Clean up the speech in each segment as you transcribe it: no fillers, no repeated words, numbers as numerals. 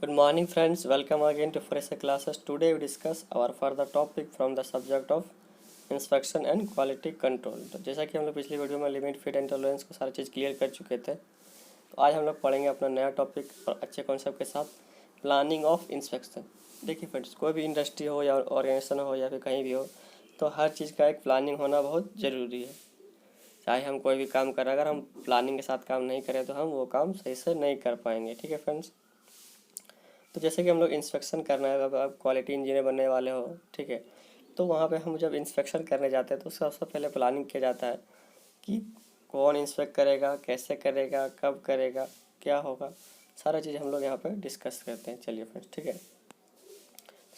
Good morning friends, welcome again to Fresher classes. Today we discuss our further topic from the subject of inspection and quality control. तो जैसा कि हम लोग पिछली video में limit fit and tolerance को सारी चीज़ क्लियर कर चुके थे, तो आज हम लोग पढ़ेंगे अपना नया टॉपिक और अच्छे कॉन्सेप्ट के साथ, प्लानिंग ऑफ इंस्पेक्शन। देखिए फ्रेंड्स, कोई भी इंडस्ट्री हो या ऑर्गेनाइजेशन हो या फिर कहीं भी हो, तो हर चीज़ का एक प्लानिंग होना बहुत ज़रूरी है। चाहे हम कोई भी काम करें, अगर हम प्लानिंग के साथ काम नहीं करें तो हम वो काम सही से नहीं कर पाएंगे। ठीक है फ्रेंड्स, तो जैसे कि हम लोग इंस्पेक्शन करना है, अब आप क्वालिटी इंजीनियर बनने वाले हो, ठीक है, तो वहाँ पे हम जब इंस्पेक्शन करने जाते हैं तो सबसे पहले प्लानिंग किया जाता है कि कौन इंस्पेक्ट करेगा, कैसे करेगा, कब करेगा, क्या होगा, सारा चीज़ हम लोग यहाँ पे डिस्कस करते हैं। चलिए फ्रेंड्स, ठीक है,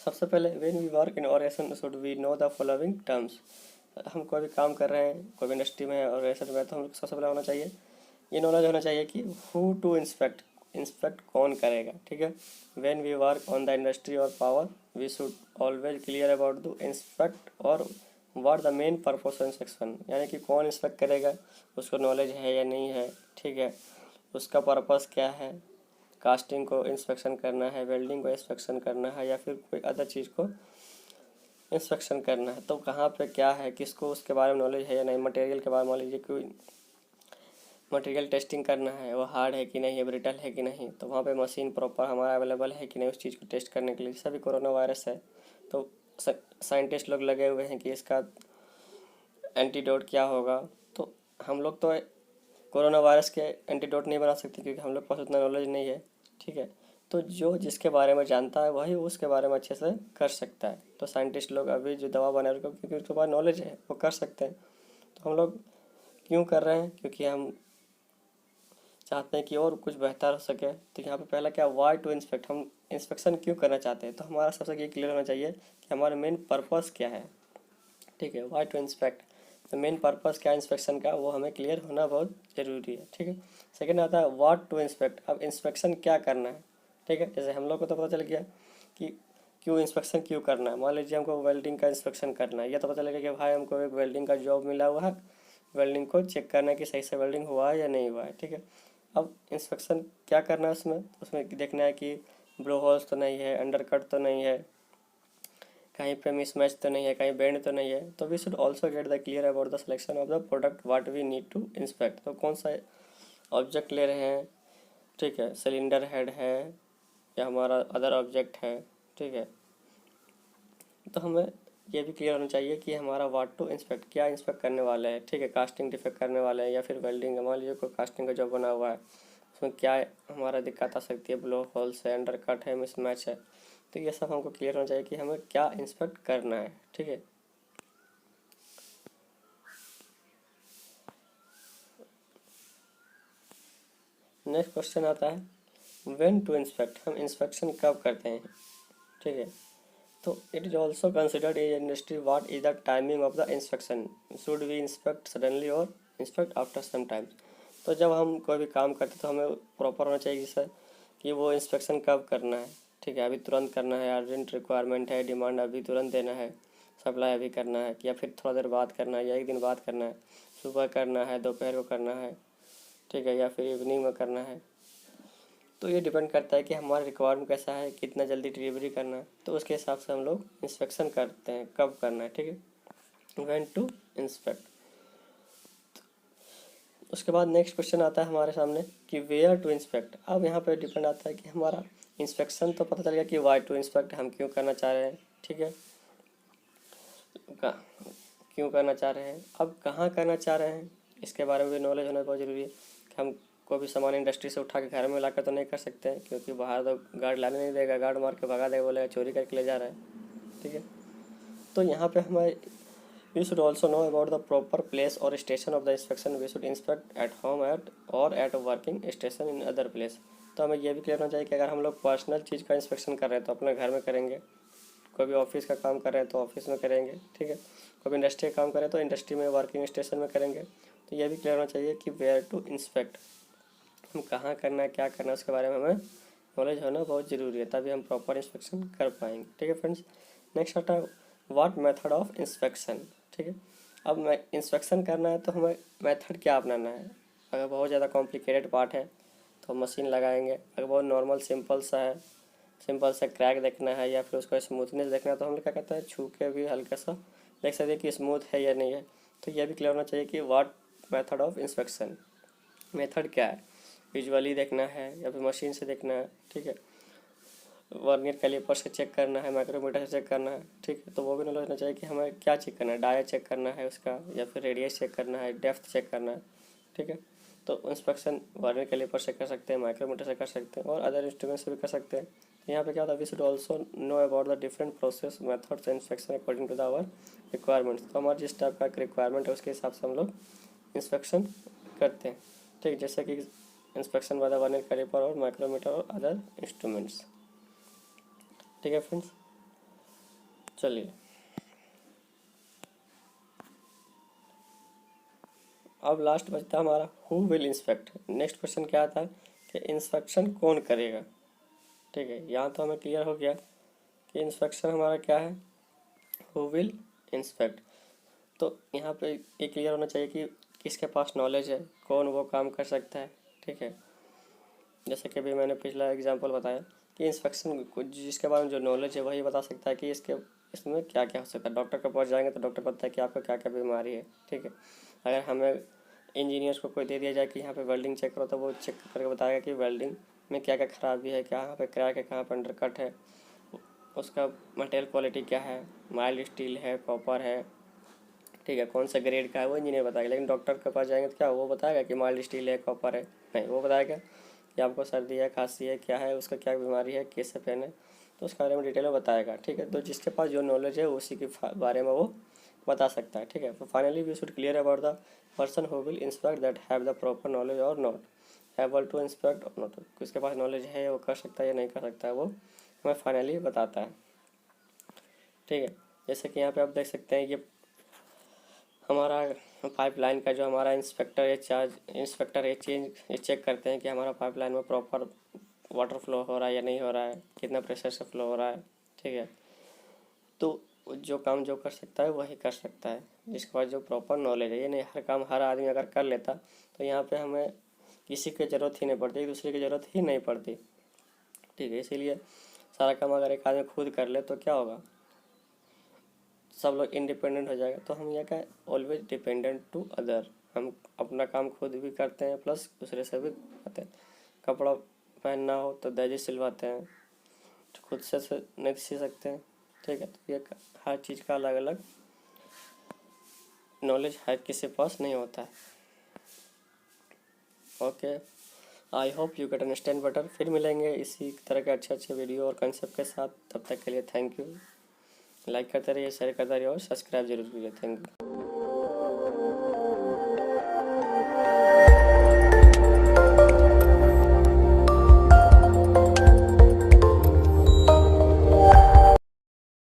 सबसे पहले when we work in organisation should we know the following terms. हम कोई भी काम कर रहे हैं, कोई भी इंडस्ट्री में है, ऑर्गेनाइजेशन में, तो हम सबसे पहले होना चाहिए, ये नॉलेज होना चाहिए कि हु टू इंस्पेक्ट, इंस्पेक्ट कौन करेगा। ठीक है, when we work on the industry और power we should always clear about the inspect और what the main purpose of inspection, यानी कि कौन इंस्पेक्ट करेगा, उसको नॉलेज है या नहीं है, ठीक है, उसका पर्पस क्या है, कास्टिंग को इंस्पेक्शन करना है, वेल्डिंग को इंस्पेक्शन करना है, या फिर कोई अदर चीज़ को इंस्पेक्शन करना है, तो कहाँ पे क्या है, किसको उसके बारे में नॉलेज है या नहीं, मटेरियल के बारे में नॉलेज है, कोई मटेरियल टेस्टिंग करना है, वो हार्ड है कि नहीं है, ब्रिटल है कि नहीं, तो वहाँ पे मशीन प्रॉपर हमारा अवेलेबल है कि नहीं उस चीज़ को टेस्ट करने के लिए। जैसा भी कोरोना वायरस है, तो साइंटिस्ट लोग लगे हुए हैं कि इसका एंटीडोट क्या होगा। तो हम लोग तो कोरोना वायरस के एंटीडोट नहीं बना सकते क्योंकि हम लोग के पास उतना नॉलेज नहीं है। ठीक है, तो जो जिसके बारे में जानता है वही उसके बारे में अच्छे से कर सकता है। तो साइंटिस्ट लोग अभी जो दवा बना रहे हैं क्योंकि उसके पास नॉलेज है, वो कर सकते हैं। तो हम लोग क्यों कर रहे हैं, क्योंकि हम चाहते हैं कि और कुछ बेहतर हो सके। तो यहाँ पे पहला क्या, वाई टू इंस्पेक्ट, हम इंस्पेक्शन क्यों करना चाहते हैं, तो हमारा सबसे ये क्लियर होना चाहिए कि हमारा मेन पर्पस क्या है। ठीक है, वाई टू इंस्पेक्ट, तो मेन पर्पस क्या है इंस्पेक्शन का, वो हमें क्लियर होना बहुत ज़रूरी है। ठीक है, सेकेंड आता है व्हाट टू इंस्पेक्ट, अब इंस्पेक्शन क्या करना है। ठीक है, जैसे हम लोग को तो पता चल गया कि क्यों इंस्पेक्शन क्यों करना है। मान लीजिए हमको वेल्डिंग का इंस्पेक्शन करना है, या तो पता चलेगा कि भाई हमको एक वेल्डिंग का जॉब मिला हुआ है, वेल्डिंग को चेक करना है कि सही से वेल्डिंग हुआ है या नहीं हुआ है। ठीक है, अब इंस्पेक्शन क्या करना है, उसमें उसमें देखना है कि ब्लो होल्स तो नहीं है, अंडरकट तो नहीं है, कहीं पे मिसमैच तो नहीं है, कहीं बेंड तो नहीं है। तो we should also get the clear about the selection of the product what we need to inspect. तो कौन सा ऑब्जेक्ट ले रहे हैं, ठीक है, सिलेंडर हेड है या हमारा अदर ऑब्जेक्ट है। ठीक है, तो हमें ये भी क्लियर होना चाहिए कि हमारा व्हाट टू इंस्पेक्ट, क्या इंस्पेक्ट करने वाले हैं। ठीक है, कास्टिंग डिफेक्ट करने वाले हैं या फिर वेल्डिंग, मान लीजिए कोई कास्टिंग का जॉब बना हुआ है, उसमें क्या हमारा दिक्कत आ सकती है, ब्लो होल्स है, अंडर कट है, मिसमैच है। तो ये सब हमको क्लियर होना चाहिए कि हमें क्या इंस्पेक्ट करना है। ठीक है, नेक्स्ट क्वेश्चन आता है व्हेन टू इंस्पेक्ट, हम इंस्पेक्शन कब करते हैं। ठीक है, तो it is also considered in industry what is the timing of the inspection, should we inspect suddenly और इंस्पेक्ट आफ्टर सम टाइम। तो जब हम कोई भी काम करते हैं तो हमें प्रॉपर होना चाहिए सर कि वो इंस्पेक्शन कब करना है। ठीक है, अभी तुरंत करना है, अर्जेंट रिक्वायरमेंट है, डिमांड अभी तुरंत देना है, सप्लाई अभी करना है, या फिर थोड़ा देर बाद करना है, या एक दिन बाद करना है, सुबह करना है, दोपहर को करना है, ठीक है, या फिर इवनिंग में करना है। तो ये डिपेंड करता है कि हमारा रिक्वायरमेंट कैसा है, कितना जल्दी डिलीवरी करना है, तो उसके हिसाब से हम लोग इंस्पेक्शन करते हैं कब करना है। ठीक है, व्हेन टू इंस्पेक्ट। उसके बाद नेक्स्ट क्वेश्चन आता है हमारे सामने कि वेयर टू इंस्पेक्ट। अब यहाँ पे डिपेंड आता है कि हमारा इंस्पेक्शन तो पता चल गया कि वाई टू इंस्पेक्ट, हम क्यों करना चाह रहे हैं। ठीक है, क्यों करना चाह रहे हैं, अब कहाँ करना चाह रहे हैं, इसके बारे में भी नॉलेज होना बहुत ज़रूरी है कि हम कोई भी सामान इंडस्ट्री से उठा के घर में ला कर तो नहीं कर सकते हैं, क्योंकि बाहर तो गार्ड लाने नहीं देगा, गार्ड मार के भगा देगा, बोलेगा चोरी करके ले जा रहा है। ठीक है, तो यहाँ पे हमें we should also know about the proper place और station of the inspection, we should inspect at home at और at working station in other place. तो हमें यह भी क्लियर होना चाहिए कि अगर हम लोग पर्सनल चीज़ का इंस्पेक्शन कर रहे हैं तो अपने घर में करेंगे, कोई भी ऑफिस का काम कर रहे हैं तो ऑफिस में करेंगे। ठीक है, कोई भी इंडस्ट्री का काम करें तो इंडस्ट्री में, वर्किंग स्टेशन में करेंगे। तो यह भी क्लियर होना चाहिए कि वेयर टू इंस्पेक्ट, हम कहाँ करना है, क्या करना है, उसके बारे में हमें नॉलेज होना बहुत ज़रूरी है, तभी हम प्रॉपर इंस्पेक्शन कर पाएंगे। ठीक है फ्रेंड्स, नेक्स्ट आता है व्हाट मेथड ऑफ इंस्पेक्शन। ठीक है, अब मैं इंस्पेक्शन करना है तो हमें मेथड क्या अपनाना है। अगर बहुत ज़्यादा कॉम्प्लिकेटेड पार्ट है तो मशीन लगाएंगे, अगर बहुत नॉर्मल सिंपल सा है सिंपल सा क्रैक देखना है या फिर उसका स्मूथनेस देखना है, तो हम लोग क्या कहते हैं, छू के भी हल्का सा देख सकते हैं कि स्मूथ है या नहीं है। तो यह भी क्लियर होना चाहिए कि what method of inspection, method क्या है, विजुअली देखना है या फिर मशीन से देखना है, ठीक है, वर्नियर कैलिपर से चेक करना है, माइक्रोमीटर से चेक करना है, ठीक है। तो वो भी नॉलेज होना चाहिए कि हमें क्या चेक करना है, डाया चेक करना है उसका, या फिर रेडियस चेक करना है, डेप्थ चेक करना है, ठीक है। तो इंस्पेक्शन वर्नियर कैलिपर से कर सकते हैं, माइक्रोमीटर से कर सकते हैं और अदर इंस्ट्रूमेंट से भी कर सकते हैं। तो यहाँ पे क्या होता है, we should also know about the different process methods inspection according to the our requirements. तो हमारे जिस टाइप का रिक्वायरमेंट है उसके हिसाब से हम लोग इंस्पेक्शन करते हैं, ठीक, जैसे कि inspection by the vernier calliper और माइक्रोमीटर और अदर इंस्ट्रूमेंट्स, ठीक है फ्रेंड्स। चलिए अब लास्ट बचता है हमारा who will inspect. Next question क्या आता है कि इंस्पेक्शन कौन करेगा, ठीक है। यहाँ तो हमें क्लियर हो गया कि इंस्पेक्शन हमारा क्या है, हु विल इंस्पेक्ट। तो यहाँ पे ये क्लियर होना चाहिए कि किसके पास नॉलेज है, कौन वो काम कर सकता है, ठीक है। जैसे कि अभी मैंने पिछला एग्जांपल बताया कि इंस्पेक्शन को जिसके बारे में जो नॉलेज है वही बता सकता है कि इसमें क्या क्या हो सकता है। डॉक्टर के पास जाएंगे तो डॉक्टर पता है कि आपको क्या क्या बीमारी है, ठीक है। अगर हमें इंजीनियर्स को कोई दे दिया जाए कि यहाँ पे वेल्डिंग चेक करो, तो वो चेक करके बताएगा कि वेल्डिंग में क्या क्या खराबी है, कहाँ पे क्रैक है, कहाँ पे अंडर कट है, उसका मटेरियल क्वालिटी क्या है, माइल्ड स्टील है, कॉपर है, ठीक है, कौन सा ग्रेड का है, वो इंजीनियर बताएगा। लेकिन डॉक्टर के पास जाएंगे तो क्या वो बताएगा कि माइल्ड स्टील है, कॉपर है, नहीं, वो बताएगा कि आपको सर्दी है, खांसी है, क्या है, उसका क्या बीमारी है, कैसे पहने, तो उसके बारे में डिटेल में बताएगा, ठीक है। तो जिसके पास जो नॉलेज है उसी के बारे में वो बता सकता है, ठीक है। तो finally we should clear about the person who will inspect that have the proper knowledge और नॉट एबल टू इंस्पेक्ट और नॉट। किसके पास नॉलेज है, वो कर सकता है या नहीं कर सकता है, वो हमें फाइनली बताता है, ठीक है। जैसे कि यहाँ पे आप देख सकते हैं ये हमारा पाइपलाइन का जो हमारा इंस्पेक्टर ये चेक करते हैं कि हमारा पाइपलाइन में प्रॉपर वाटर फ्लो हो रहा है या नहीं हो रहा है, कितना प्रेशर से फ्लो हो रहा है, ठीक है। तो जो काम जो कर सकता है वही कर सकता है जिसके पास जो प्रॉपर नॉलेज है। ये नहीं हर काम हर आदमी अगर कर लेता तो यहाँ पे हमें किसी की ज़रूरत ही नहीं पड़ती, एक दूसरे की ज़रूरत ही नहीं पड़ती, ठीक है। इसीलिए सारा काम अगर एक आदमी खुद कर ले तो क्या होगा, सब लोग इंडिपेंडेंट हो जाएगा। तो हम यह क्या, ऑलवेज डिपेंडेंट टू अदर, हम अपना काम खुद भी करते हैं प्लस दूसरे से भी करते हैं। कपड़ा पहनना हो तो दर्जी सिलवाते हैं, तो खुद से नहीं सी सकते हैं, ठीक है। तो ये हर चीज़ का अलग अलग नॉलेज हर किसी के पास नहीं होता है। Okay, I hope you can understand better. फिर मिलेंगे इसी तरह के अच्छे अच्छे वीडियो और कंसेप्ट के साथ, तब तक के लिए थैंक यू। लाइक करते रहिए, शेयर करते रहिए और सब्सक्राइब जरूर कीजिए। Thank you.